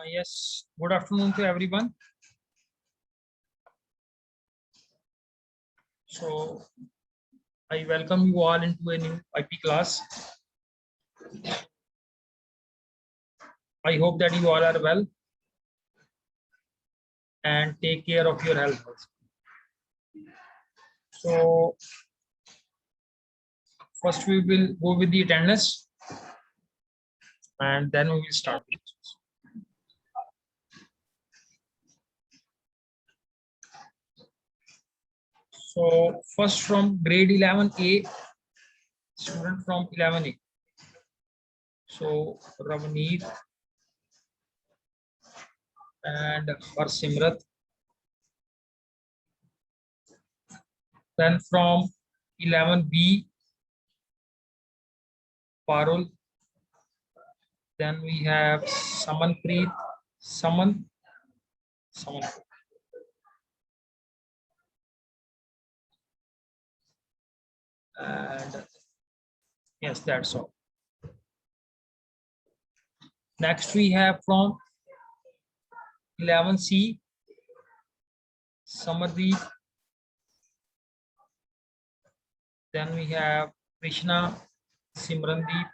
Yes, good afternoon to everyone. So, I welcome you all into a new IP class. I hope that you all are well and take care of your health also. So, first we will go with the attendance and then we will start. So, first from grade 11A, student from 11A. So, Ravneet and Harsimrat. Then from 11B, Parul. Then we have Samanpreet, Saman. And yes, that's all. Next we have from 11C, Samardeep. Then we have Krishna, Simrandeep.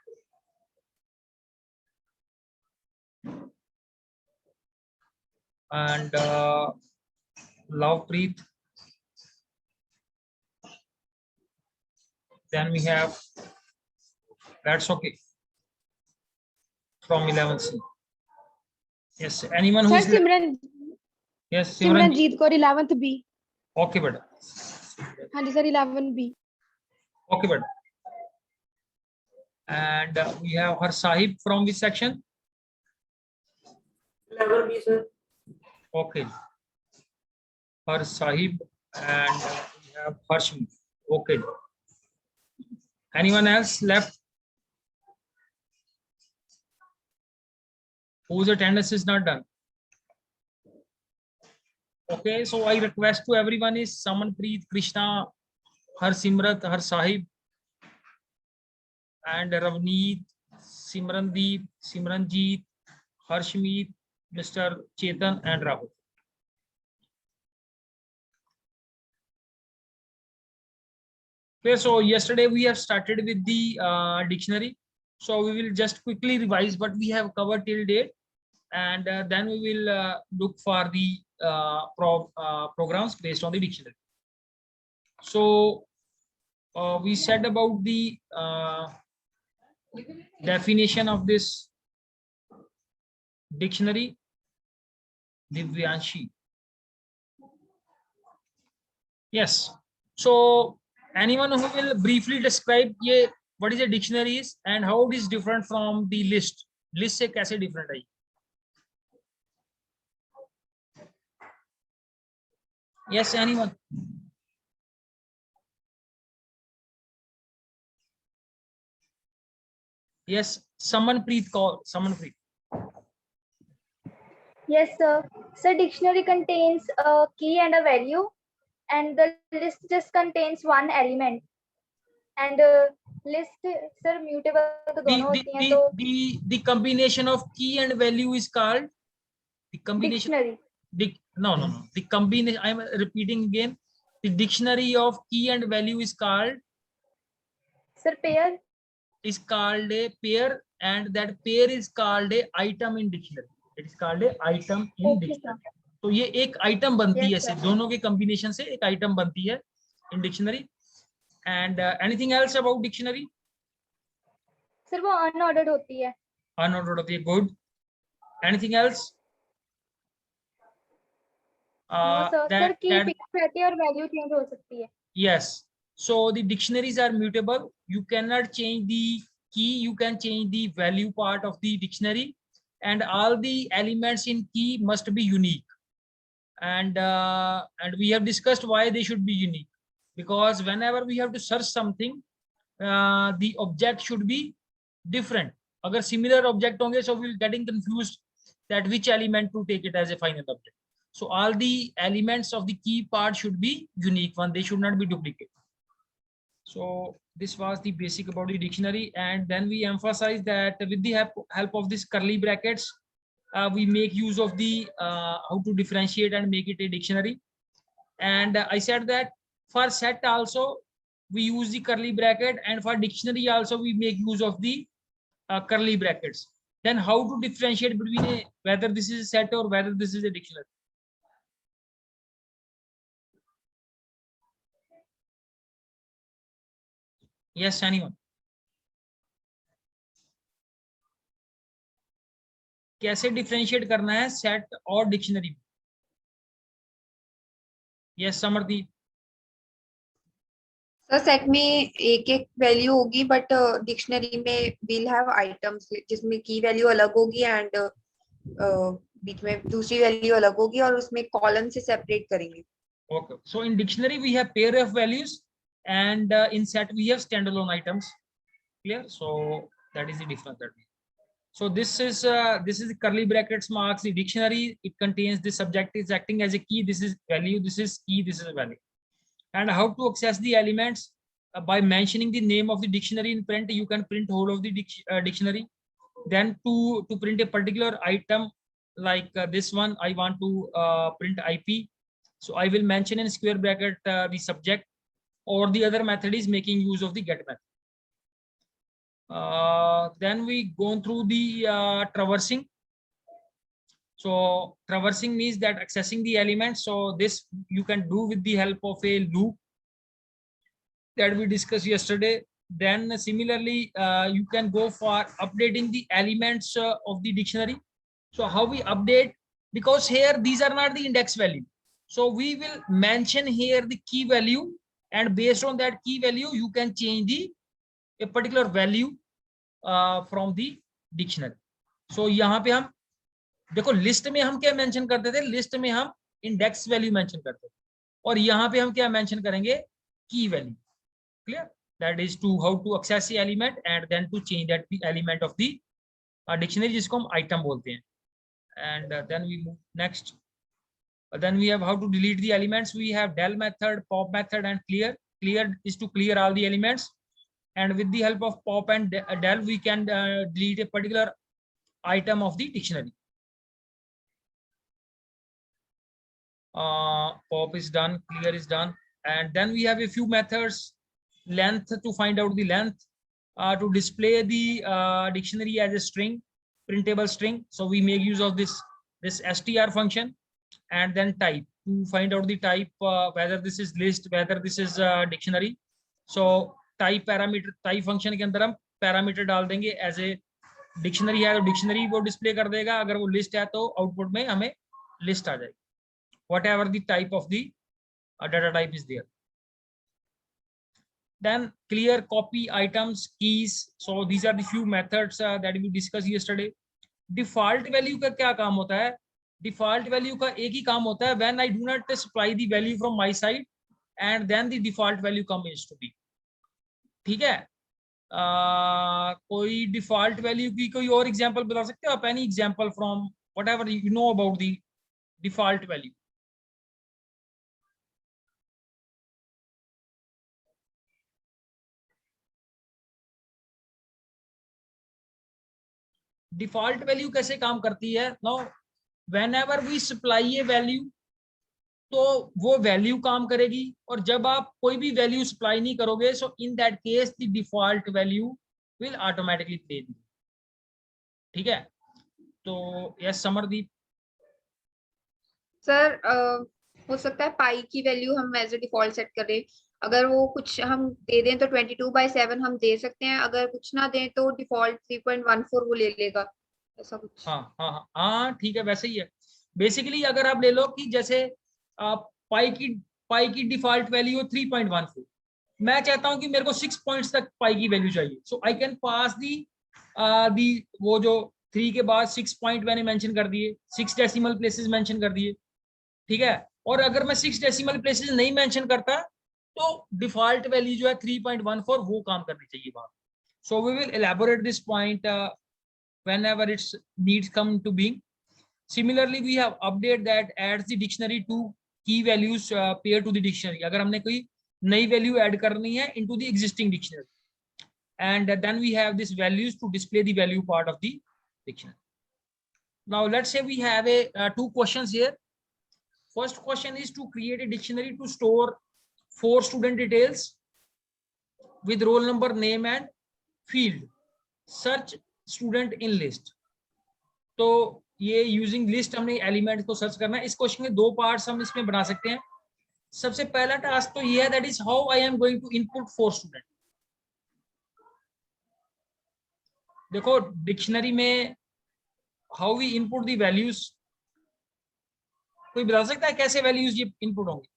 And Lovepreet. Then we have, that's okay, from 11C. Yes, anyone who is Simran, yes, Simranjeet Kaur 11th B. Okay, beta. हाँ जी sir 11 B. Okay, beta. And we have her Sahib from which section? 11 B, sir. Okay. Her Sahib and we have Harshmi. Okay. Anyone else left? Whose attendance is not done? Okay, so I request to everyone is Samanpreet, Krishna, Harsimrat, Har Sahib, and Ravneet, Simrandeep, Simranjeet, Harshmeet, Mr. Chetan, and Rahul. Okay, so yesterday we have started with the dictionary. So we will just quickly revise what we have covered till date, and then we will look for the programs based on the dictionary. So we said about the definition of this dictionary, Divyanshi. Yes. So anyone who will briefly describe what is a dictionary is and how it is different from the list. List से कैसे different है? Yes, anyone? Yes, Samanpreet Kaur. Samanpreet. Yes, sir. So dictionary contains a key and a value, and the list just contains one element. And list, sir, mutable तो दोनों होती हैं तो the combination of key and value is called the combination. dictionary. No. The combination. I am repeating again. The dictionary of key and value is called. Sir, pair. Is called a pair, and that pair is called a item in dictionary. It is called a item in dictionary. तो ये एक item बनती है ऐसे दोनों के combination से एक item बनती है in dictionary. And anything else about dictionary? Sir, वो unordered होती है. Unordered होती है. Good. Anything else? No, sir. Sir, key fixed रहती है और value change हो सकती है. Yes. So the dictionaries are mutable. You cannot change the key. You can change the value part of the dictionary, and all the elements in key must be unique. And we have discussed why they should be unique, because whenever we have to search something, the object should be different. Agar similar object honge, so we'll getting confused that which element to take it as a final object. So all the elements of the key part should be unique one. They should not be duplicate. So this was the basic about the dictionary, and then we emphasize that with the help of these curly brackets, we make use of the how to differentiate and make it a dictionary. And I said that for set also we use the curly bracket, and for dictionary also we make use of the curly brackets. Then how to differentiate between whether this is a set or whether this is a dictionary? Yes, anyone? कैसे differentiate करना है set और dictionary? Yes Samardeep. Sir set में एक एक value होगी, but dictionary में we'll have items जिसमें की वैल्यू अलग होगी एंड बीच में दूसरी वैल्यू अलग होगी, और उसमें कॉलम से सेपरेट करेंगे. Okay, so in dictionary we have pair of values, and in set we have standalone items. Clear? So that is the difference. So this is the curly brackets marks the dictionary. It contains the subject is acting as a key. This is value. This is key. This is a value. And how to access the elements? By mentioning the name of the dictionary in print, you can print whole of the dictionary. Then to print a particular item like this one, I want to print IP. So I will mention in square bracket the subject, or the other method is making use of the get method. Then we go through the traversing. So traversing means that accessing the elements. So this you can do with the help of a loop that we discussed yesterday. Then similarly, you can go for updating the elements of the dictionary. So how we update? Because here these are not the index value. So we will mention here the key value, and based on that key value, you can change a particular value from the dictionary. So यहाँ पे हम देखो list में हम क्या mention करते थे, list में हम इंडेक्स वैल्यू मेंशन करते थे, और यहाँ पे हम क्या मेंशन करेंगे, key value. Clear? That is to how to access the element and then to change that the element of the dictionary, जिसको हम आइटम बोलते हैं. And then we move next. Then we have how to delete the elements. We have del method, pop method, and clear. Clear is to clear all the elements, and with the help of pop and del we can delete a particular item of the dictionary. Pop is done, clear is done, and then we have a few methods. Length, to find out the length, to display the dictionary as a string, printable string, so we make use of this str function. And then type, to find out the type, whether this is list, whether this is dictionary. So type parameter, type function के अंदर हम parameter डाल देंगे. As a dictionary है तो dictionary वो display कर देगा, अगर वो लिस्ट है तो आउटपुट में हमें लिस्ट आ जाएगी, whatever the type of the data type is there. Then clear, copy items, keys. So these are the few methods that we discussed yesterday. Default value का क्या काम होता है? डिफॉल्ट वैल्यू का एक ही काम होता है, when I do not supply the value from my side and then the default value comes to be. ठीक है? कोई डिफॉल्ट वैल्यू की कोई और एग्जांपल बता सकते हो आप? Any example from whatever you know about the default value. Default value कैसे काम करती है? Now whenever we supply a value, तो वो वैल्यू काम करेगी, और जब आप कोई भी वैल्यू सप्लाई नहीं करोगे, so in that case the default value will automatically play. ठीक है? तो यस समरदीप. सर हो सकता है पाई की वैल्यू हम एज ए डिफॉल्ट सेट करें, अगर वो कुछ हम दे दें तो 22/7 हम दे सकते हैं, अगर कुछ ना दें तो डिफॉल्ट 3.14 वो ले लेगा, ऐसा कुछ. हाँ हाँ हाँ हाँ ठीक है, वैसे ही है. बेसिकली अगर आप ले लो कि जैसे पाई की डिफॉल्ट वैल्यू 3.14, मैं चाहता हूं कि मेरे को 6 पॉइंट्स तक पाई की वैल्यू चाहिए, सो आई कैन पास दी वो जो 3 के बाद 6 पॉइंट मैंने मेंशन कर दिए, 6 डेसिमल प्लेसेस मेंशन कर दिए. ठीक है? और अगर मैं 6 डेसिमल प्लेसेस नहीं मेंशन करता तो डिफॉल्ट वैल्यू जो है 3.14 वो काम करनी चाहिए वहां. So we will elaborate this point whenever its needs come to being. Similarly, we have update that adds the dictionary to key values pair to the dictionary. अगर हमने कोई नई वैल्यू ऐड करनी है into the existing dictionary, and then we have this values to display the value part of the dictionary. Now let's say we have a two questions here. First question is to create a dictionary to store 4 student details with roll number, name and field. Search student in list. तो ये using list हमने element को search करना है. इस question के 2 parts हम इसमें बना सकते हैं. सबसे पहला टास्क तो ये है, that is how I am going to input 4 student. देखो डिक्शनरी में how we input the values, कोई बता सकता है कैसे वैल्यूज ये इनपुट होंगे?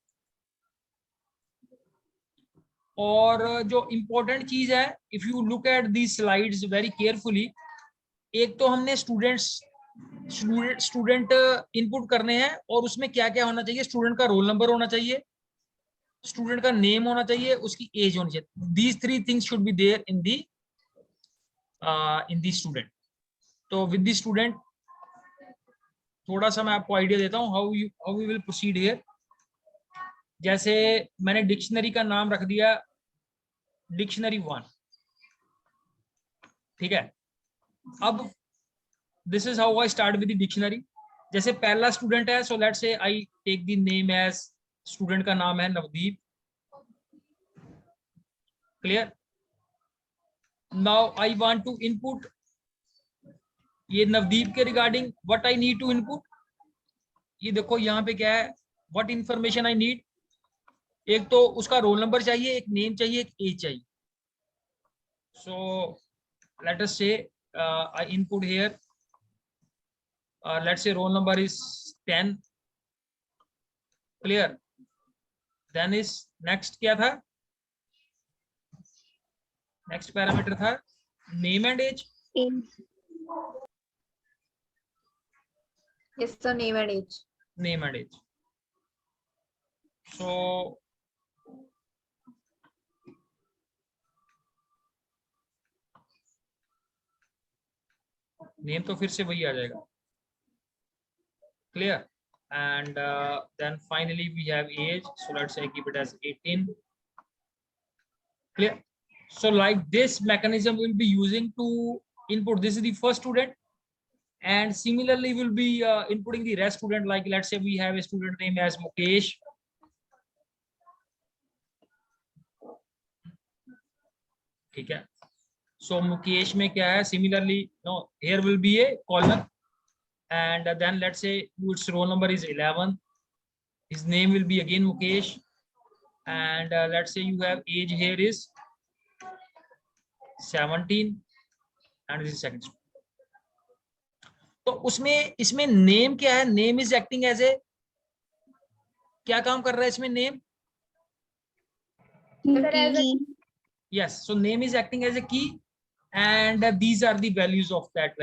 और जो इंपॉर्टेंट चीज है, if you look at the slides very carefully, एक तो हमने स्टूडेंट इनपुट करने हैं और उसमें क्या क्या होना चाहिए. स्टूडेंट का रोल नंबर होना चाहिए, स्टूडेंट का नेम होना चाहिए, उसकी एज होनी चाहिए. These 3 things should be there in the student. तो विद द स्टूडेंट थोड़ा सा मैं आपको आइडिया देता हूँ how we will proceed here. जैसे मैंने डिक्शनरी का नाम रख दिया डिक्शनरी 1, ठीक है. अब this is how I start with the dictionary. जैसे पहला स्टूडेंट है, so let's say I take the name age, student का नाम है Navdeep. Clear. Now I want to input ये नवदीप के regarding what I need to input. ये देखो यहाँ पे क्या है, व्हाट इंफॉर्मेशन आई नीड. एक तो उसका रोल नंबर चाहिए, एक नेम चाहिए, एक एज चाहिए. सो लेट अस से आई input here, let's say roll number is 10. clear. then is next क्या था, next parameter था name and age. Yes sir, name and age. Name and age. so name तो फिर से वही आ जाएगा. clear. and then finally we have age, so let's say keep it as 18. clear. so like this mechanism we'll be using to input. This is the first student, and similarly we'll be inputting the rest student. Like let's say we have a student name as Mukesh. ठीक है. so Mukesh में क्या है, similarly no, here will be a column. And then let's say its roll number is 11. His name will be again Mukesh. And let's say you have age here is 17. And this is second student. तो उसमें इसमें name क्या है, name is acting as a, क्या काम कर रहा है इसमें name? Yes, so name is acting as a key, and these are the values of that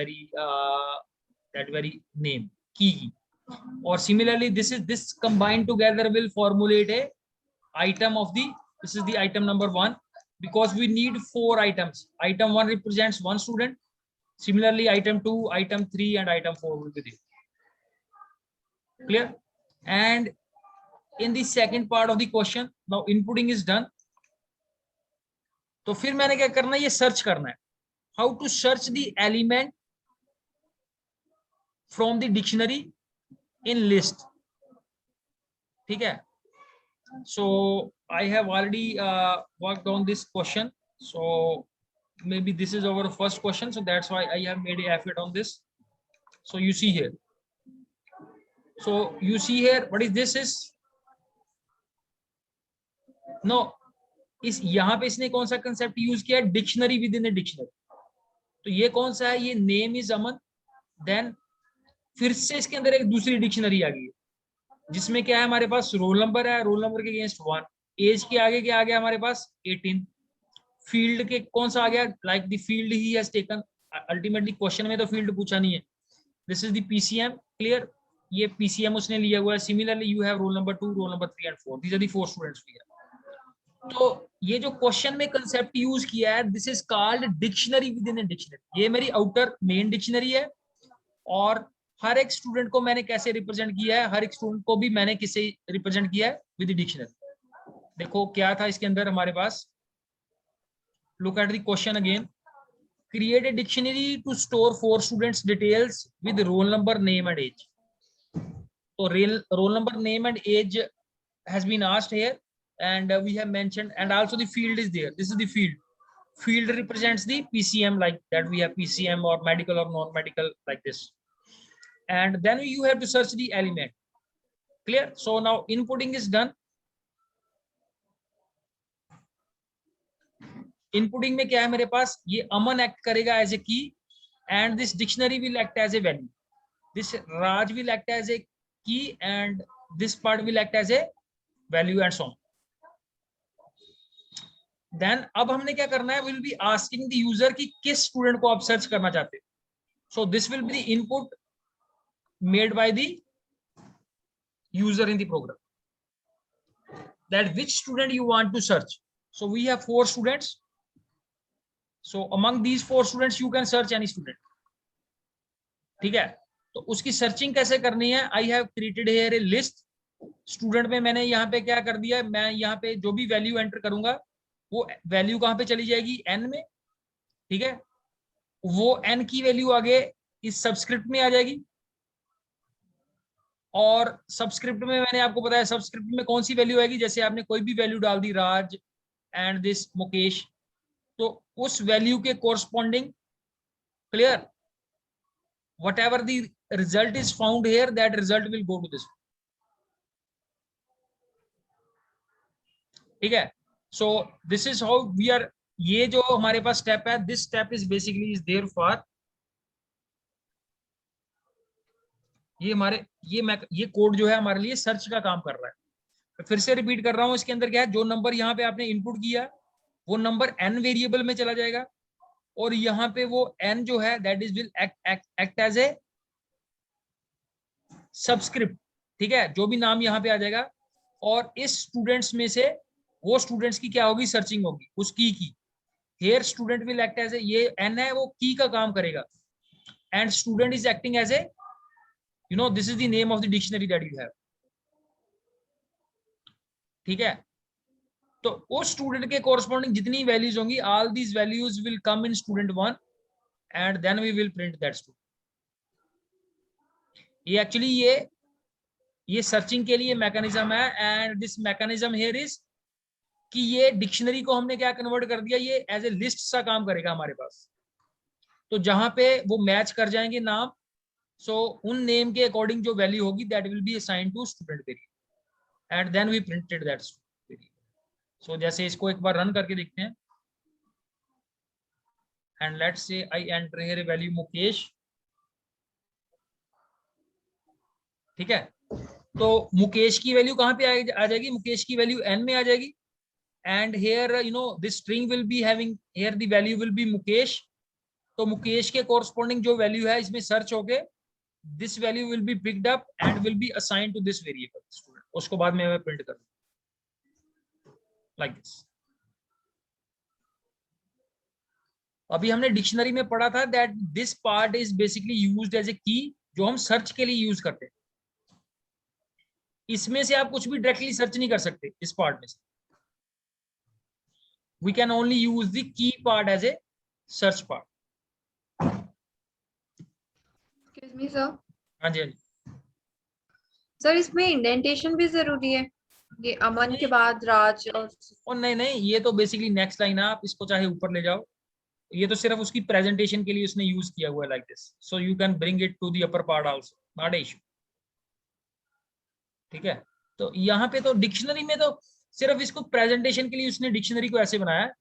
very name, key. Or similarly this combined together will formulate a item of the, this is the item number 1, because we need 4 items. Item 1 represents 1 student. Similarly item 2, item 3 and item 4 will be there. clear. And in the second part of the question, now inputting is done. तो फिर मैंने क्या करना है, ये search करना है. How to search the element from the dictionary in list. ठीक है. So I have already worked on this question, so maybe this is our first question, so that's why I have made an effort on this. So you see here, what is this is, no, इस यहाँ पे इसने कौन सा concept use किया है, dictionary within a dictionary. तो ये कौन सा है, ये नेम इज अमन. देन फिर से इसके अंदर एक दूसरी डिक्शनरी आ गई है, जिसमें क्या है, हमारे पास रोल नंबर है, रोल नंबर के अगेंस्ट 1, एज के आगे क्या आ गया हमारे पास 18, फील्ड के कौन सा आ गया, like the field he has taken. Ultimately question में तो फील्ड पूछा नहीं है. This is the PCM. Clear. ये पीसीएम उसने लिया हुआ है. Similarly you have roll number 2, roll number 3 and 4. These are the 4 students we have. तो ये जो क्वेश्चन में कंसेप्ट यूज किया है, this is called dictionary within a dictionary. ये मेरी आउटर मेन डिक्शनरी है, और हर एक स्टूडेंट को मैंने कैसे रिप्रेजेंट किया है, हर एक स्टूडेंट को भी मैंने किससे रिप्रेजेंट किया है, विद डिक्शनरी. देखो क्या था इसके अंदर हमारे पास, look at the question again. create a dictionary to store 4 students details with roll number, name and age. So roll number, name and age has been asked here, and we have mentioned, and also the field is there. This is the field. Field represents the PCM, like that we have PCM or medical or non-medical, like this. And then you have to search the element. Clear? So now inputting is done. Inputting में क्या है मेरे पास, ये अमन act करेगा as a key, and this dictionary will act as a value. This Raj will act as a key, and this part will act as a value, and so on. Then अब हमने क्या करना है, will be asking the user कि किस student को आप search करना चाहते हैं. So this will be the input made by the user in the program, that which student you want to search. So we have 4 students. So among these 4 students you can search any student. ठीक है, तो उसकी searching कैसे करनी है. I have created here a list. Student में मैंने यहाँ पे क्या कर दिया, मैं यहाँ पे जो भी वैल्यू एंटर करूंगा वो वैल्यू कहाँ पे चली जाएगी, n में. ठीक है, वो n की वैल्यू आगे इस सबस्क्रिप्ट में आ जाएगी, और सबस्क्रिप्ट में मैंने आपको बताया सबस्क्रिप्ट में कौन सी वैल्यू आएगी. जैसे आपने कोई भी वैल्यू डाल दी, राज एंड दिस मुकेश, तो उस वैल्यू के corresponding, clear, whatever the result is found here, that result will go to this. ठीक है, so this is how we are. ये जो हमारे पास स्टेप है, this step is basically is there for ये हमारे ये कोड जो है हमारे लिए सर्च का काम कर रहा है. फिर से रिपीट कर रहा हूं, इसके अंदर क्या है, जो नंबर यहाँ पे आपने इनपुट किया वो नंबर n वेरिएबल में चला जाएगा, और यहाँ पे वो n जो है that is will act as a subscript. ठीक है, जो भी नाम यहाँ पे आ जाएगा, और इस स्टूडेंट्स में से वो स्टूडेंट्स की क्या होगी, सर्चिंग होगी उस की. Here student will act as a, ये n है वो की का काम करेगा, and student is acting as a, you know, this is the name of the dictionary that you have. ठीक है, तो उस स्टूडेंट के कोरस्पॉन्डिंग जितनी वैल्यूज होंगी, all these values will come in student 1, and then we will print that student. ये actually ये searching के लिए मैकेनिज्म है, and this mechanism here is कि ये डिक्शनरी को हमने क्या कन्वर्ट कर दिया, ये एज ए लिस्ट सा काम करेगा हमारे पास. तो जहां पे वो मैच कर जाएंगे नाम, सो उन नेम के अकॉर्डिंग जो वैल्यू होगी that will be assigned to student variable, and then we printed that student variable. So जैसे इसको एक बार रन करके देखते हैं, and let's say I enter here value Mukesh. ठीक है, तो मुकेश की वैल्यू कहां पे आ जाएगी, मुकेश की वैल्यू n में आ जाएगी, and here you know this string will be having here the value will B Mukesh. तो मुकेश के कोरस्पॉन्डिंग जो वैल्यू है इसमें सर्च होके this value will be picked up and will be assigned to this variable student. उसको बाद में मैं प्रिंट कर दूं लाइक दिस. अभी हमने डिक्शनरी में पढ़ा था that this part is basically used as a key, जो हम सर्च के लिए यूज करते हैं. इसमें से आप कुछ भी डायरेक्टली सर्च नहीं कर सकते इस पार्ट में से. We can only use the key part as a search part. Excuse me sir. हाँ जी, हाँ जी. सर इसमें इंडेंटेशन भी जरूरी है, ये अमन के बाद राज और नहीं, ये तो बेसिकली नेक्स्ट लाइन है, आप इसको चाहे ऊपर ले जाओ. ये तो सिर्फ उसकी प्रेजेंटेशन के लिए उसने यूज किया हुआ है like this, so you can bring it to the upper part also, not a issue. ठीक है, तो यहाँ पे तो डिक्शनरी में तो सिर्फ इसको प्रेजेंटेशन के लिए उसने डिक्शनरी को ऐसे बनाया है.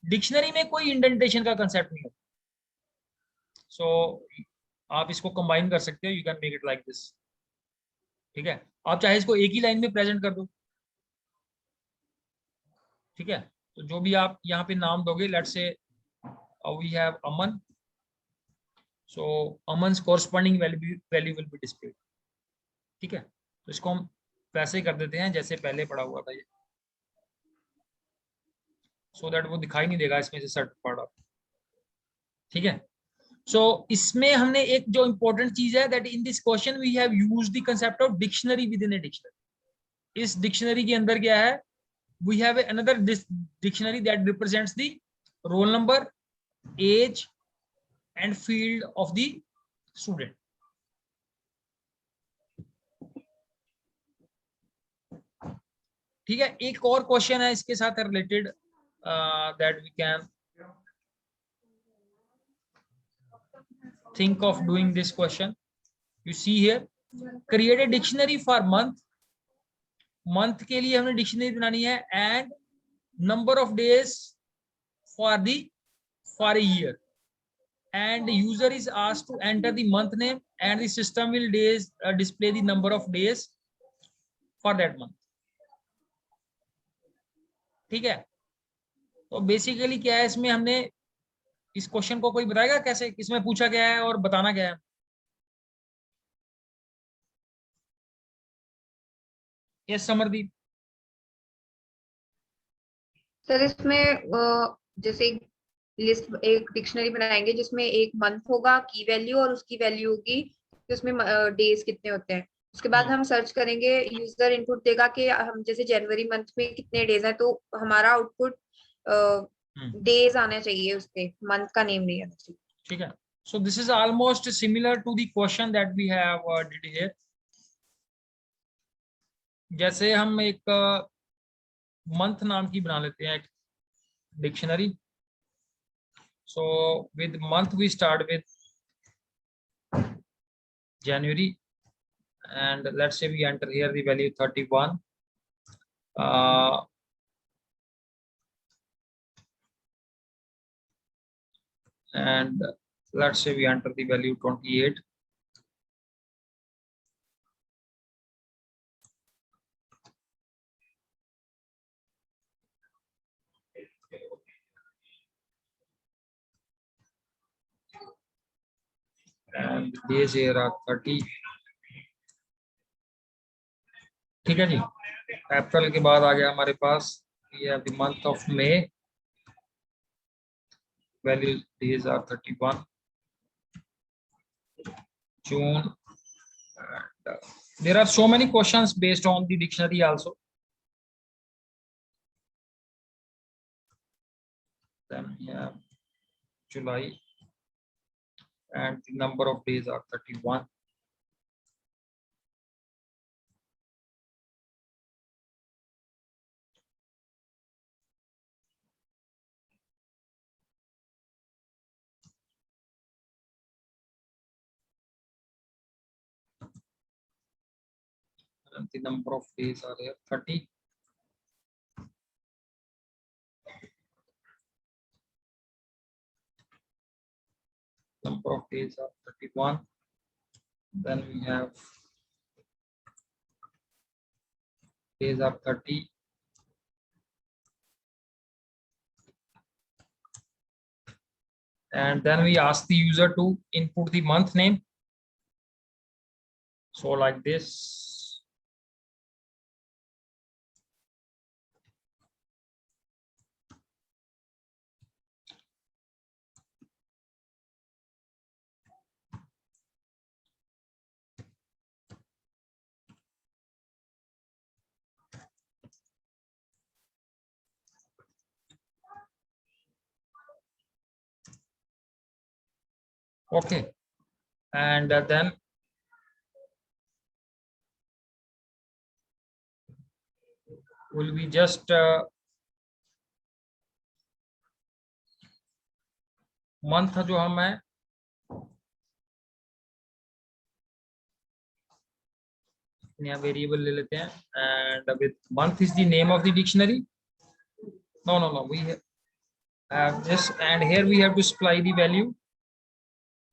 डिक्शनरी में कोई इंडेंटेशन का कंसेप्ट नहीं होता. सो आप इसको कंबाइन कर सकते हो, you can make it like this. ठीक है, आप चाहे इसको एक ही लाइन में प्रेजेंट कर दो. ठीक है, तो जो भी आप यहाँ पे नाम दोगे, let's say we have Aman, so Aman's corresponding value will be displayed. ठीक है, तो इसको हम वैसे कर देते हैं जैसे पहले पढ़ा हुआ था ये, सो दैट वो दिखाई नहीं देगा इसमें से सर्ट पार्ट. ठीक है, सो इसमें हमने एक जो इंपॉर्टेंट चीज है that in this question we have used the concept of dictionary within a dictionary. इस डिक्शनरी के अंदर क्या है, we have another dictionary that represents the roll number, age, and field of the student. ठीक है, एक और question है इसके साथ related that we can think of doing this question. You see here, create a dictionary for month. month के लिए हमने डिक्शनरी बनानी है and number of days for a year, and user is asked to enter the month name and the system will display the number of days for that month. ठीक है, तो basically क्या है इसमें, हमने इस क्वेश्चन को कोई बताएगा कैसे किसमें पूछा गया है और बताना क्या है? यस समरदीप। सर इसमें जैसे लिस्ट एक डिक्शनरी बनाएंगे जिसमें एक मंथ होगा, की वैल्यू और उसकी वैल्यू होगी कि उसमें डेज कितने होते हैं। उसके बाद हम सर्च करेंगे, यूजर इनपुट देगा कि हम जैसे जनवरी मंथ में कितने डेज हैं, तो हमारा आउटपुट डेज आना चाहिए, उसके मंथ का नेम नहीं आना चाहिए। ठीक है, so this is almost similar to the question that we have did here. जैसे हम एक मंथ नाम की बना लेते हैं dictionary. So with month we start with January and let's say we enter here the value 31. And let's say we enter the value 28. And days here are 30. ठीक है जी, अप्रैल के बाद आ गया हमारे पास ये the month of May, value days are 31. June, and there are so many questions based on the dictionary also. Then we have July and the number of days are 31. And the number of days are here 30. Number of days are 31. Then we have days are 30. And then we ask the user to input the month name. So like this. Okay, and then will we just month जो हम है नया variable ले लेते हैं, and with month is the name of the dictionary. No, we have this, and here we have to supply the value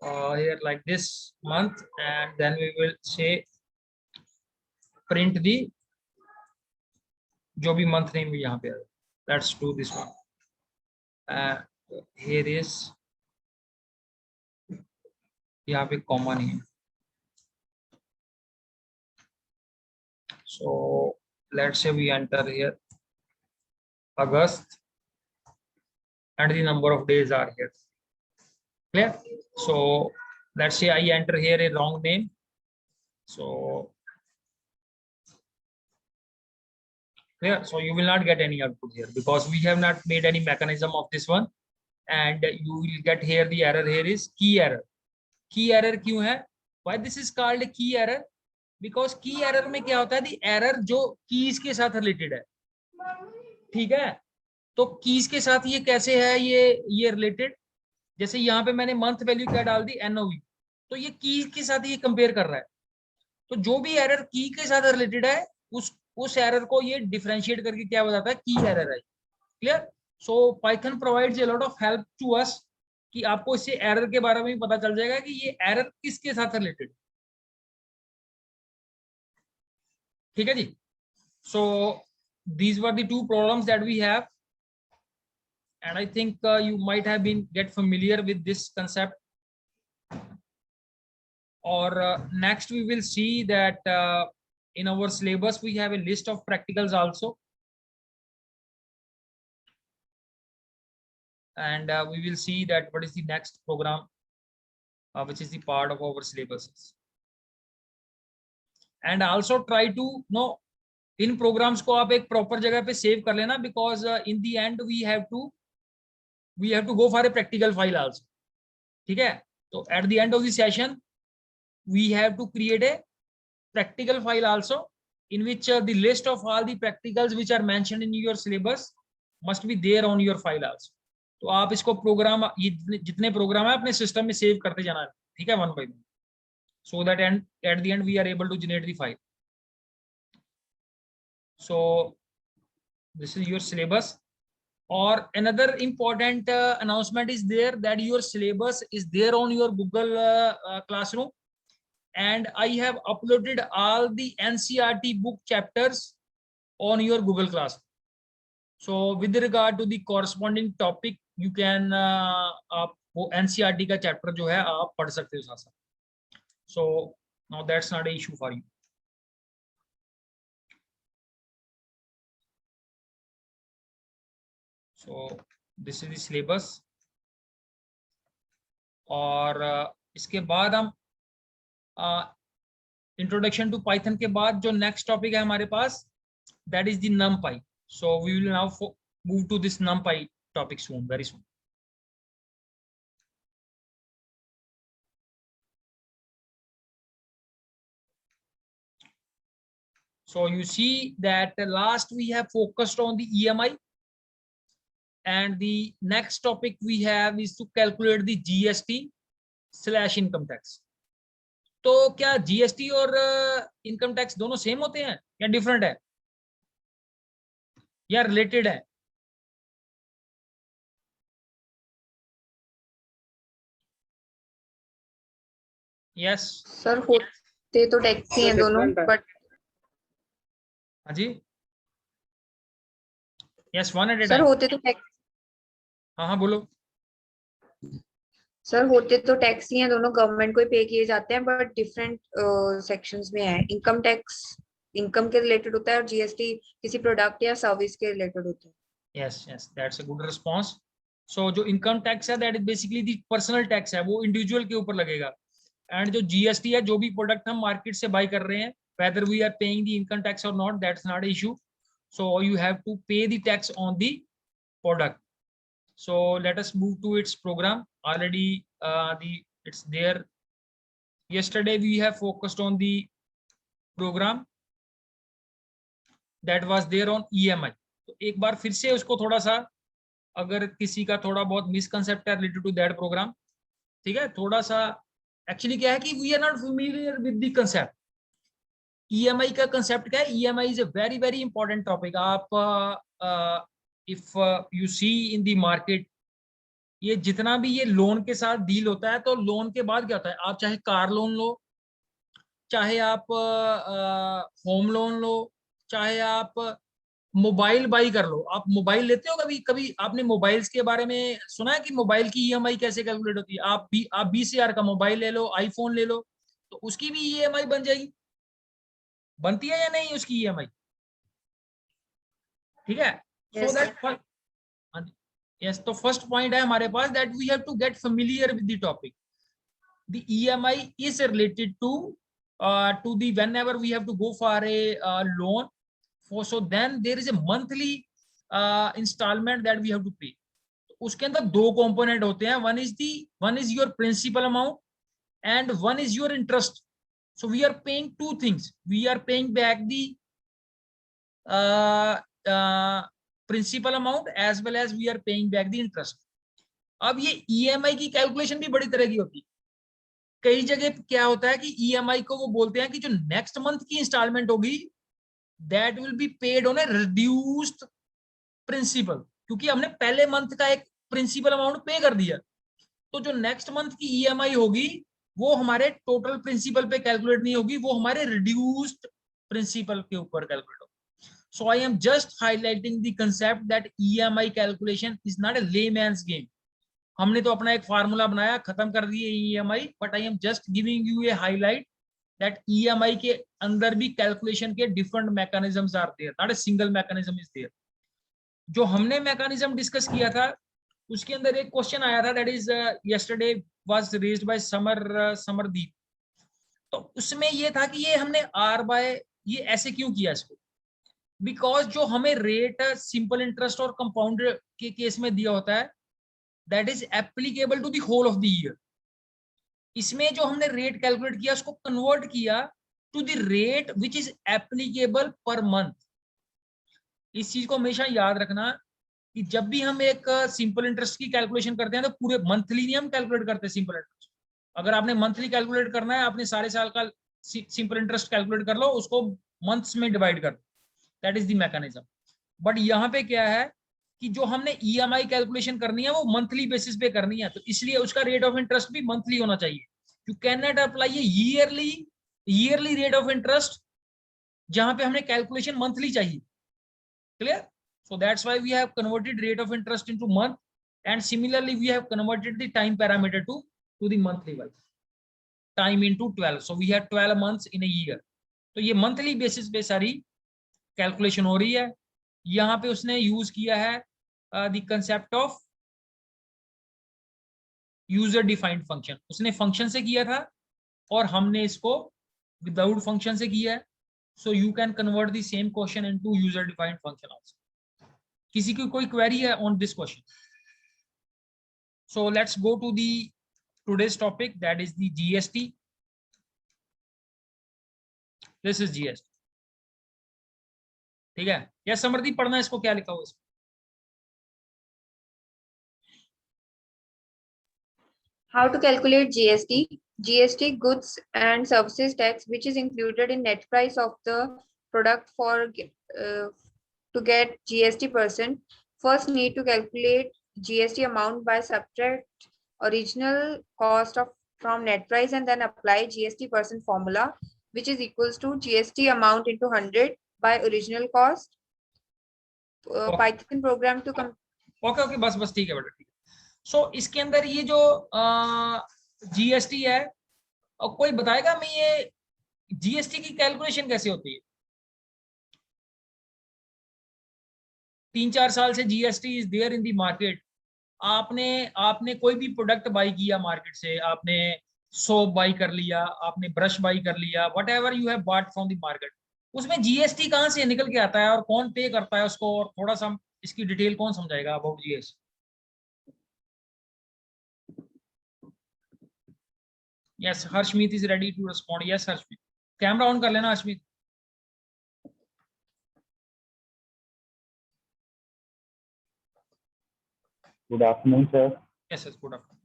here like this month, and then we will say print the जो भी month name यहाँ पे है. Let's do this one. Here is यहाँ पे comma नहीं है. So let's say we enter here August and the number of days are here. Clear? So let's say I enter here a wrong name. So clear? So you will not get any output here because we have not made any mechanism of this one. and you will get here the error here is key error. Key error क्यों है? Why this is called a key error? Because key error में क्या होता है, the error जो keys के साथ related है, ठीक है? तो keys के साथ ये कैसे है, ये related, जैसे यहाँ पे मैंने मंथ वैल्यू क्या डाल दी NOV, तो ये की के साथ ये कंपेयर कर रहा है, तो जो भी एरर की के साथ रिलेटेड है उस एरर को ये डिफरेंशिएट करके क्या बताता है, की एरर है। Clear? So Python provides a lot of help to us कि आपको इससे एरर के बारे में भी पता चल जाएगा कि ये एरर किसके साथ रिलेटेड, ठीक है जी। So these were the two problems that we have and I think you might have been get familiar with this concept. Or next we will see that in our syllabus we have a list of practicals also, and we will see that what is the next program which is the part of our syllabus, and also try to know in programs को आप एक proper जगह पे save कर लेना, because in the end we have to go for a practical file also, ठीक है? तो at the end of the session we have to create a practical file also, in which the list of all the practicals which are mentioned in your syllabus must be there on your file also. तो आप इसको programme, ये जितने programme है अपने system में save करते जाना, ठीक है, one by one, so that at the end we are able to generate the file. So this is your syllabus. Or another important announcement is there, that your syllabus is there on your Google Classroom, and I have uploaded all the NCERT book chapters on your Google Classroom. So with regard to the corresponding topic, you can वो NCERT का chapter जो है आप पढ़ सकते हो साथ साथ. So now that's not an issue for you. So this is the syllabus. और इसके बाद हम इंट्रोडक्शन टू पाइथन के बाद जो नेक्स्ट टॉपिक है हमारे पास, that is the numpy. So we will now move to this numpy topic soon, very soon. So you see that last we have focused on the EMI, and the next topic we have is to calculate the GST/income tax. तो क्या GST और income tax दोनों same होते हैं या different है या related है? यस सर होते तो टैक्स ही हैं दोनों, बट हाँ जी, यस, वन एट ए सर टाइम. होते तो टैक्स, हाँ हाँ बोलो. सर होते तो टैक्स ही हैं दोनों, गवर्नमेंट को ही पे किए जाते हैं, बट डिफरेंट सेक्शंस में है। इनकम टैक्स इनकम के रिलेटेड होता है और जीएसटी किसी प्रोडक्ट या सर्विस के रिलेटेड होता है। Yes yes, that's a good response. So जो इनकम टैक्स है that is basically the personal tax है, वो इंडिविजुअल के ऊपर लगेगा. एंड जो जीएसटी है, जो भी प्रोडक्ट हम मार्केट से बाय कर रहे हैं, whether we are paying the income tax or not, that's not an issue. So you have to pay the tax on the product. So let us move to its program. Already it's there. Yesterday we have focused on the program that was there on EMI. तो एक बार फिर से उसको थोड़ा सा, अगर किसी का थोड़ा बहुत मिसकंसेप्ट है रिलेटेड टू दैट प्रोग्राम, ठीक है, थोड़ा सा एक्चुअली क्या है कि we are not familiar with the concept. EMI का कंसेप्ट क्या है? EMI is a very very important topic. आप if you see in the market, ये जितना भी ये लोन के साथ डील होता है, तो लोन के बाद क्या होता है, आप चाहे कार लोन लो, चाहे आप होम लोन लो, चाहे आप मोबाइल बाई कर लो. आप मोबाइल लेते हो, कभी कभी आपने मोबाइल्स के बारे में सुना है कि मोबाइल की EMI कैसे कैलकुलेट होती है? आप 20,000 का मोबाइल ले लो, आईफोन ले लो, तो उसकी भी EMI बन जाएगी. बनती है या नहीं उसकी EMI? ठीक है. सो दैट यस, तो फर्स्ट पॉइंट है हमारे पास that we have to get familiar with the topic. The EMI is related to the whenever we have to go for a loan, so then there is a monthly installment that we have to pay. उसके अंदर दो component होते हैं, one is your principal amount and one is your interest. So we are paying two things, we are paying back the principal amount as well as we are paying back the interest. अब ये EMI की calculation भी बड़ी तरह की होती है. कई जगह क्या होता है कि ईएमआई को वो बोलते हैं कि जो नेक्स्ट मंथ की इंस्टॉलमेंट होगी that will be paid on a reduced principal, क्योंकि हमने पहले मंथ का एक प्रिंसिपल अमाउंट पे कर दिया. तो जो नेक्स्ट मंथ की ईएमआई होगी वो हमारे टोटल प्रिंसिपल पे कैलकुलेट नहीं होगी, वो हमारे रिड्यूस्ड प्रिंसिपल के ऊपर कैलकुलेट होगी. So I am just highlighting the concept that EMI calculation is not a layman's game. हमने तो अपना एक फार्मूला बनाया, खत्म कर दिए EMI, but I am just giving you a highlight that EMI के अंदर भी कैलकुलेशन के different mechanisms are there, not a single mechanism is there. जो हमने मैकेनिज्म डिस्कस किया था उसके अंदर एक क्वेश्चन आया था, that is yesterday was raised by Samardeep. तो उसमें ये था कि ये हमने आर बाय ये ऐसे क्यों किया इसको, बिकॉज जो हमें रेट सिंपल इंटरेस्ट और कंपाउंड के केस में दिया होता है that is applicable to the whole of the year. इसमें जो हमने रेट कैलकुलेट किया उसको कन्वर्ट किया to the rate which is applicable per month. इस चीज को हमेशा याद रखना कि जब भी हम एक सिंपल इंटरेस्ट की कैलकुलेशन करते हैं तो पूरे मंथली नहीं हम कैलकुलेट करते सिंपल इंटरेस्ट. अगर आपने मंथली कैलकुलेट करना है, आपने सारे साल का सिंपल इंटरेस्ट कैलकुलेट कर लो, उसको मंथ्स में डिवाइड कर दो, that is the mechanism. But यहाँ पे क्या है कि जो हमने ईएमआई कैलकुलेशन करनी है वो मंथली बेसिस पे करनी है, तो इसलिए उसका रेट ऑफ इंटरेस्ट भी मंथली होना चाहिए. You can not apply A yearly rate of interest जहां पे हमने कैलकुलेशन मंथली चाहिए. Clear? So that's why we have converted rate of interest into month, and similarly we have converted the time parameter to the monthly wise. Time into 12. So we have 12 months in a year. तो ये monthly basis पे सारी calculation हो रही है. यहाँ पे उसने यूज किया है the concept of user defined function. उसने फंक्शन से किया था और हमने इसको विदाउट फंक्शन से किया है. So you can convert the same question into user defined function also. किसी की कोई क्वेरी है on this question? So let's go to the today's topic, that is the GST. This is GST. ठीक है, या समृद्धि पढ़ना इसको क्या लिखा हुआ है? How to calculate GST? GST, goods and services tax, which is included in net price of the product for to get GST %. First need to calculate GST amount by subtract original cost of from net price and then apply GST % formula, which is equals to GST amount into 100 by original cost. Python program to okay बस ठीक है बेटा, ठीक है. सो इसके अंदर ये जो जीएसटी है, और कोई बताएगा मैं ये जीएसटी की कैलकुलेशन कैसे होती है? 3-4 साल से GST is there in the market. आपने कोई भी प्रोडक्ट बाई किया मार्केट से, आपने सोप बाई कर लिया, आपने ब्रश बाई कर लिया, what ever you have bought from the market, उसमें जीएसटी कहाँ से निकल के आता है और कौन पे करता है उसको, और थोड़ा सा इसकी डिटेल कौन समझाएगा about GST? Yes, Harshmeet is ready to respond. Yes Harshmeet, camera on कर लेना Harshmeet. Good afternoon sir. Yes yes, good afternoon.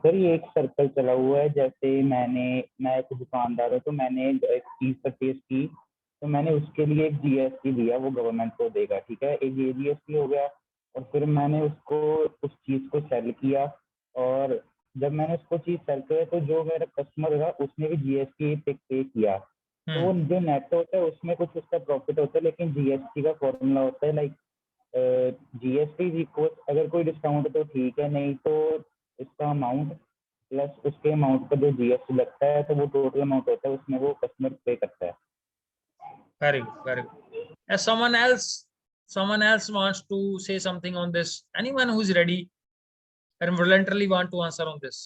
Sir ये एक सर्कल चला हुआ है, जैसे मैं एक दुकानदार हूँ तो मैंने एक चीज परचेज की, तो मैंने उसके लिए एक जीएसटी दिया, वो गवर्नमेंट को देगा, ठीक है, एक ये जीएसटी हो गया. और फिर मैंने उसको उस चीज को सेल किया, और जब मैंने उसको चीज सेल किया तो जो मेरा कस्टमर था उसने भी जीएसटी पे किया. तो वो जो नेट होता है उसमें कुछ उसका प्रॉफिट होता है, लेकिन जीएसटी का फॉर्मूला होता है लाइक जीएसटी को अगर कोई डिस्काउंट तो ठीक है, नहीं तो इसका अमाउंट प्लस उसके अमाउंट पर जो जीएसटी लगता है तो वो टोटल अमाउंट होता है, उसमें वो कस्टमर पे करता है. Very good. Someone else wants to say something on this? Anyone who is ready and voluntarily want to answer on this?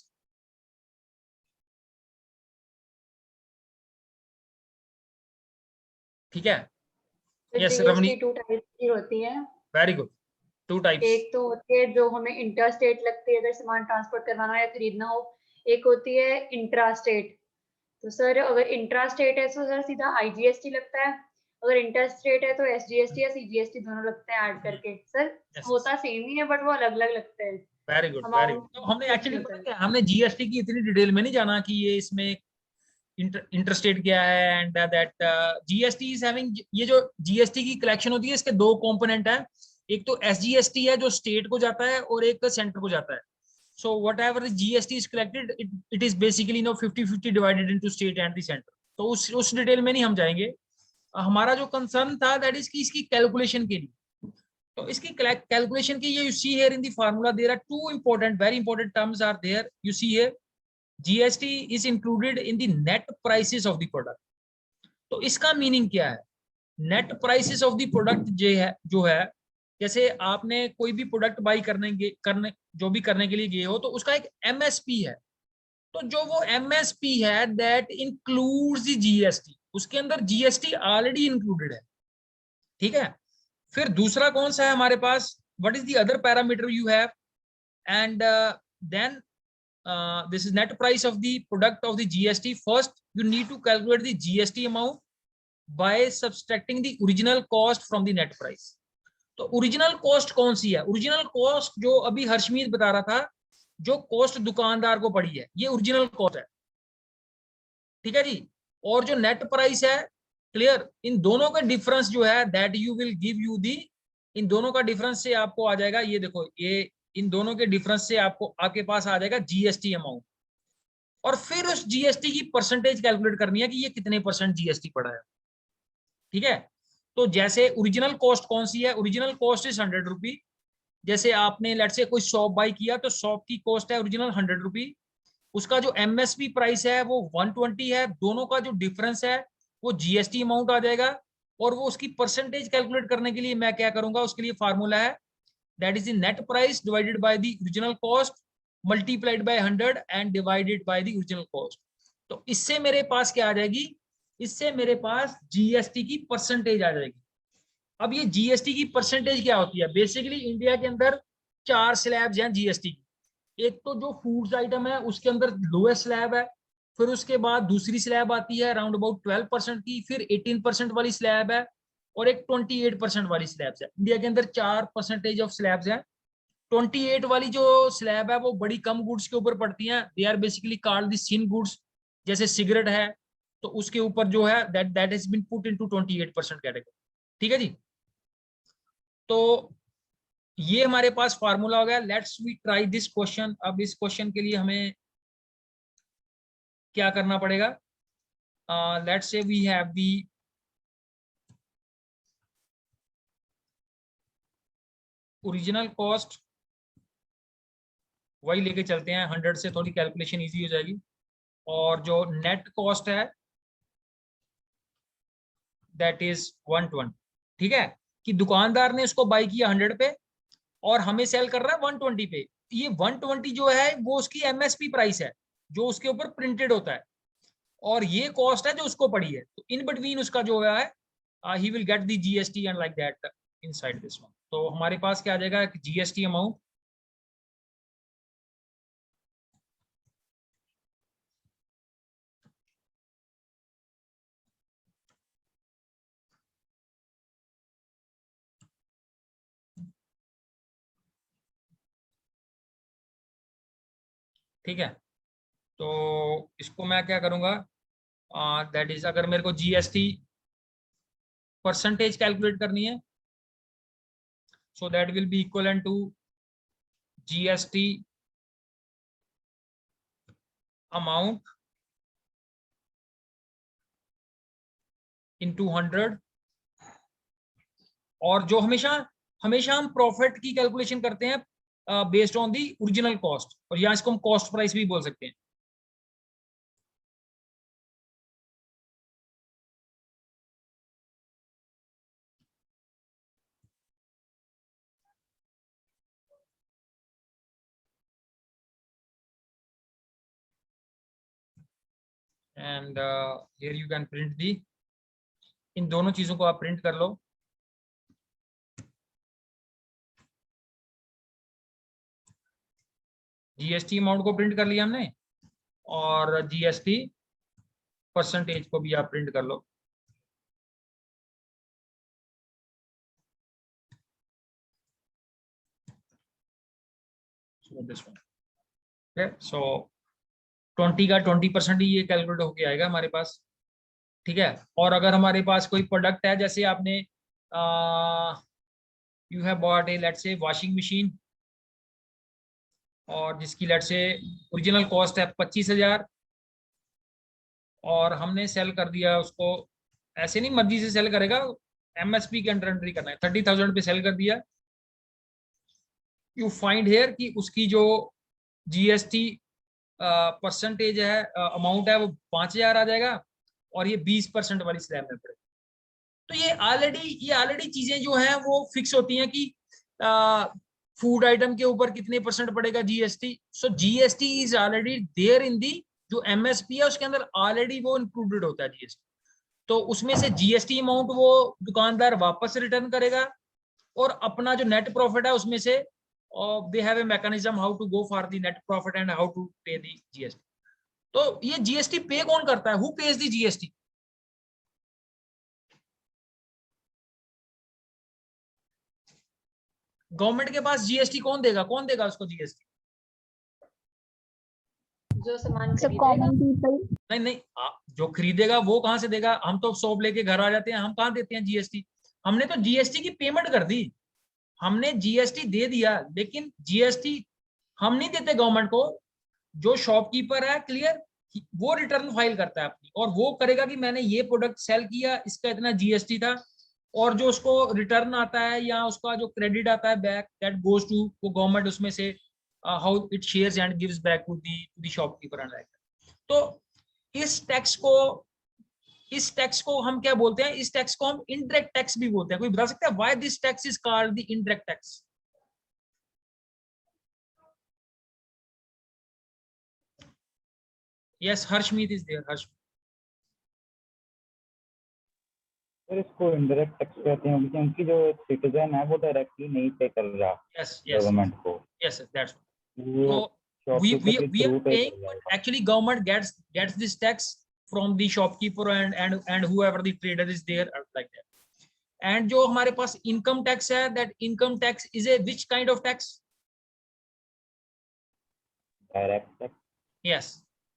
ठीक है. Yes, Ravni. GST 2 टाइप की होती है. Very good. Two types. एक तो होती है जो हमें इंटर स्टेट लगती है अगर सामान ट्रांसपोर्ट करवाना हो या खरीदना हो, एक होती है इंट्रा स्टेट। तो सर अगर इंट्रा स्टेट है तो सर सीधा IGST लगता है, अगर इंटर स्टेट है तो SGST या CGST दोनों लगते हैं ऐड करके। सर होता सेम ही है बट वो अलग अलग लगते हैं। Very good very good. तो हमने एक्चुअली पता क्या, हमने जीएसटी की इतनी डिटेल में नहीं जाना कि ये इसमें इंटरस्टेट क्या है and that GST is having, ये जो जीएसटी की कलेक्शन होती है इसके दो कंपोनेंट है, एक तो एसजीएसटी है जो स्टेट को जाता है और एक सेंटर को जाता है। So what ever GST is collected it is basically 50-50 divided into state and the centre. तो उस डिटेल में नहीं हम जाएंगे। हमारा जो कंसर्न था दैट इज कि इसकी कैलकुलेशन के लिए, तो इसकी कैलकुलेशन की ये you see here in the formula there are two important very important terms are there. You see here GST is included in the net prices of the product। तो इसका मीनिंग क्या है? Net prices of the product जो है जैसे आपने कोई भी प्रोडक्ट बाई करने जो भी करने के लिए गए हो तो उसका एक MSP है। तो जो वो MSP है दैट इंक्लूड्स द GST, उसके अंदर GST ऑलरेडी इंक्लूडेड है। ठीक है, फिर दूसरा कौन सा है हमारे पास, what is the other parameter you have, and then this is net price of the product of the GST. First you need to calculate the GST amount by subtracting the original cost from the net price। तो original cost कौन सी है? Original cost जो अभी हर्षमीत बता रहा था, जो cost दुकानदार को पड़ी है ये ओरिजिनल कॉस्ट है। ठीक है जी। और जो नेट प्राइस है, क्लियर, इन दोनों का डिफरेंस जो है that you will give you the, इन दोनों का डिफरेंस से आपको आ जाएगा, ये देखो, ये इन दोनों के डिफरेंस से आपको आपके पास आ जाएगा जीएसटी अमाउंट, और फिर उस जीएसटी की परसेंटेज कैलकुलेट करनी है कि ये कितने परसेंट जीएसटी पड़ा है। ठीक है, तो जैसे ओरिजिनल कॉस्ट कौन सी है, ओरिजिनल कॉस्ट इज 100 रुपी। जैसे आपने लेट से कोई शॉप बाई किया तो शॉप की कॉस्ट है ओरिजिनल 100 रुपी, उसका जो MSP प्राइस है वो 120 है, दोनों का जो डिफरेंस है वो जीएसटी अमाउंट आ जाएगा। और वो उसकी परसेंटेज कैलकुलेट करने के लिए मैं क्या करूंगा, उसके लिए फार्मूला है that is the net price divided by the original cost multiplied by 100 and divided by the original cost। तो इससे मेरे पास क्या आ जाएगी, इससे मेरे पास जीएसटी की परसेंटेज आ जाएगी। अब ये जीएसटी की परसेंटेज क्या होती है, बेसिकली इंडिया के अंदर 4 स्लैब्स हैं जीएसटी की। एक तो जो फूड्स आइटम है उसके अंदर लोएस्ट स्लैब है, फिर उसके बाद दूसरी स्लैब आती है अराउंड अबाउट 12% की, फिर 18% वाली स्लैब है, और एक 28% वाली स्लैब्स है। इंडिया के अंदर 4% ऑफ स्लैब्स हैं। 28 वाली जो स्लैब है वो बड़ी कम गुड्स के ऊपर पड़ती हैं, they are basically called the sin goods, जैसे सिगरेट है तो उसके ऊपर जो है that has been put into 28% category. ठीक है जी, तो ये हमारे पास फार्मूला हो गया। Let's we try this question. अब इस क्वेश्चन के लिए हमें क्या करना पड़ेगा, let's say we have the original cost, वही लेके चलते हैं, 100 से थोड़ी कैलकुलेशन इजी हो जाएगी। और जो नेट कॉस्ट है दैट इज 120। ठीक है, कि दुकानदार ने उसको बाई किया 100 पे और हमें सेल कर रहा है 120 पे। ये 120 जो है वो उसकी MSP प्राइस है जो उसके ऊपर प्रिंटेड होता है, और ये कॉस्ट है जो उसको पड़ी है। तो इन बिटवीन उसका जो है he will get the GST and like that inside this one. तो हमारे पास क्या आ जाएगा, GST अमाउंट ठीक है। तो इसको मैं क्या करूंगा, दैट इज अगर मेरे को GST परसेंटेज कैलकुलेट करनी है, so that will be equal to GST amount into 100। और जो हमेशा हमेशा हम प्रॉफिट की कैलकुलेशन करते हैं based on the original cost, और यहाँ इसको हम कॉस्ट प्राइस भी बोल सकते हैं। And here you can print the, इन दोनों चीजों को आप प्रिंट कर लो। जीएसटी अमाउंट को प्रिंट कर लिया हमने, और जीएसटी परसेंटेज को भी आप प्रिंट कर लो। So this one, okay, so 20 का 20% ही ये कैलकुलेट होके आएगा हमारे पास, ठीक है। और अगर हमारे पास कोई प्रोडक्ट है, जैसे आपने you have bought A let's say washing machine, और जिसकी लेट्स से ओरिजिनल कॉस्ट है 25,000, और हमने सेल कर दिया उसको, ऐसे नहीं मर्जी से सेल करेगा, एमएसपी के अंडर एंट्री करना है, 30,000 पे सेल कर दिया। यू फाइंड हेयर कि उसकी जो जीएसटी परसेंटेज है, अमाउंट है, वो 5,000 आ जाएगा, और ये 20% वाली स्लैब में पड़ेगा। तो ये ऑलरेडी चीजें जो हैं वो फिक्स होती हैं कि फूड आइटम के ऊपर कितने % पड़ेगा GST. So GST is already there in the, जो एमएसपी है उसके अंदर ऑलरेडी वो इंक्लूडेड होता है जीएसटी। तो उसमें से जीएसटी अमाउंट वो दुकानदार वापस रिटर्न करेगा, और अपना जो नेट प्रॉफिट है उसमें से they have a mechanism how to go for the net profit and how to pay the GST. तो ये जीएसटी पे कौन करता है? Who pays the GST? Government के पास जीएसटी कौन देगा उसको जीएसटी? जो सामान सर खरीदेगा। Common people. नहीं, जो खरीदेगा वो कहां से देगा? हम तो शॉप लेके घर आ जाते हैं, हम कहां देते हैं जीएसटी? हमने तो जीएसटी की पेमेंट कर दी, हमने जीएसटी दे दिया, लेकिन जीएसटी हम नहीं देते गवर्नमेंट को। जो शॉपकीपर है, क्लियर, वो रिटर्न फाइल करता है अपनी, और वो करेगा कि मैंने ये प्रोडक्ट सेल किया, इसका इतना जीएसटी था, और जो उसको रिटर्न आता है या उसका जो क्रेडिट आता है back, that goes to government, उसमें से how it shares and gives back to the shopkeeper and like. तो इस टैक्स को हम क्या बोलते हैं? इस टैक्स को हम इनडायरेक्ट टैक्स भी बोलते हैं। कोई बता सकता है why this tax is called the indirect tax? Yes, Harshmeet is there. Harsh, sir इसको इनडायरेक्ट टैक्स कहते हैं क्योंकि जो सिटीजन है वो डायरेक्टली नहीं पे कर रहा यस गवर्नमेंट को, यस, दैट्स वो so we शॉपकीपर के are थ्रू पे paying, कर but रहा है। actually government gets this tax from the shopkeeper and whoever the trader is there, like that. And जो हमारे पास income tax है, that income tax is a which kind of tax? Direct tax. Yes,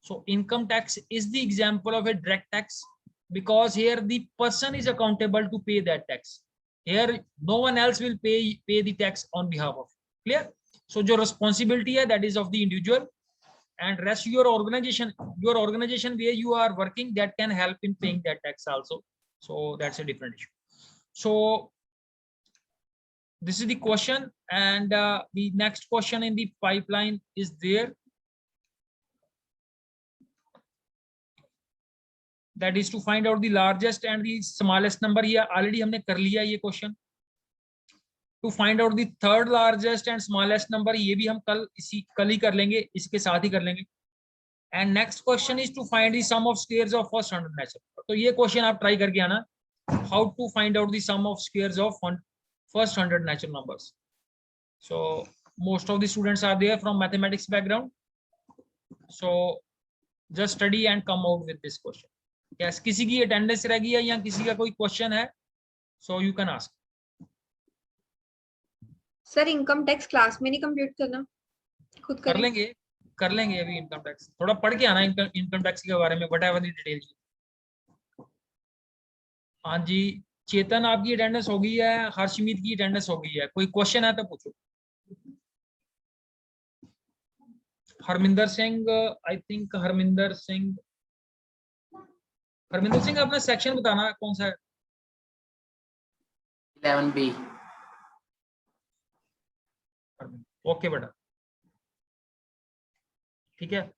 so income tax is the example of a direct tax, because here the person is accountable to pay that tax. Here no one else will pay the tax on behalf of. Clear? So जो responsibility है, that is of the individual, and rest your organization where you are working, that can help in paying that tax also. So that's a different issue. So this is the question, and the next question in the pipeline is there, that is to find out the largest and the smallest number. here already हमने कर लिया ये question. To find out the third largest and smallest number, ये भी हम कल ही कर लेंगे, इसके साथ ही कर लेंगे. And next question is to find the sum of squares of first 100 natural. तो ये question आप try करके आना, how to find out the sum of squares of first 100 natural numbers. So most of the students are there from mathematics background, so just study and come out with this question. Yes, किसी की attendance रह गई है या किसी का कोई question है, so you can ask. Sir income tax class में नहीं कंप्लीट करना, खुद कर करें? लेंगे अभी इनकम टैक्स, थोड़ा पढ़ के आना इनकम टैक्स के बारे में, व्हाटएवर द डिटेल्स। हाँ जी, चेतन आपकी अटेंडेंस हो गई है, हर्षमीत की अटेंडेंस हो गई है, कोई क्वेश्चन है तो पूछो। हरमिंदर सिंह, आई थिंक हरमिंदर सिंह अपना सेक्शन बताना कौन सा है? 11B। ओके बेटा, ठीक है।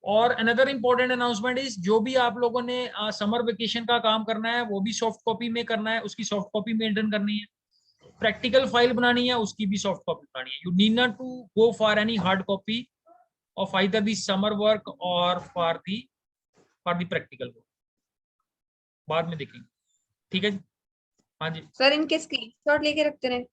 और अनदर इंपॉर्टेंट अनाउंसमेंट इज, जो भी आप लोगों ने समर वेकेशन का काम करना है वो भी सॉफ्ट कॉपी में करना है, उसकी सॉफ्ट कॉपी मेंटेन करनी है। प्रैक्टिकल फाइल बनानी है, उसकी भी सॉफ्ट कॉपी बनानी है। You need not to go for any hard copy of either the summer work or for the practical work, बाद में देखेंगे, ठीक है। हाँ जी सर इनके स्क्रीनशॉट लेके रखते रहे।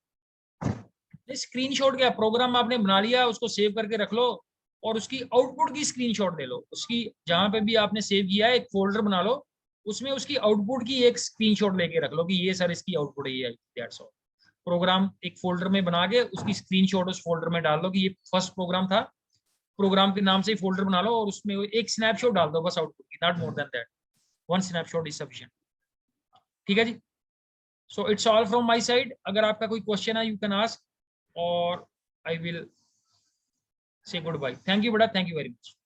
स्क्रीनशॉट क्या, प्रोग्राम आपने बना लिया उसको सेव करके रख लो, और उसकी आउटपुट की स्क्रीनशॉट ले लो। उसकी जहां पे भी आपने सेव किया है एक फोल्डर बना लो, उसमें उसकी आउटपुट की एक स्क्रीनशॉट लेके रख लो कि ये सर इसकी आउटपुट है, ये दैट्स ऑल। प्रोग्राम एक फोल्डर में बना के उसकी स्क्रीनशॉट उस फोल्डर में डाल दो कि ये फर्स्ट प्रोग्राम था, प्रोग्राम के नाम से ही फोल्डर बना लो और उसमें एक स्नैपशॉट डाल दो बस आउटपुट की, not more than that, one snapshot is sufficient. ठीक है जी, so it's all from my side. अगर आपका कोई क्वेश्चन है यू कैन आस्क और I will say good bye. Thank you बेटा, थैंक यू वेरी मच।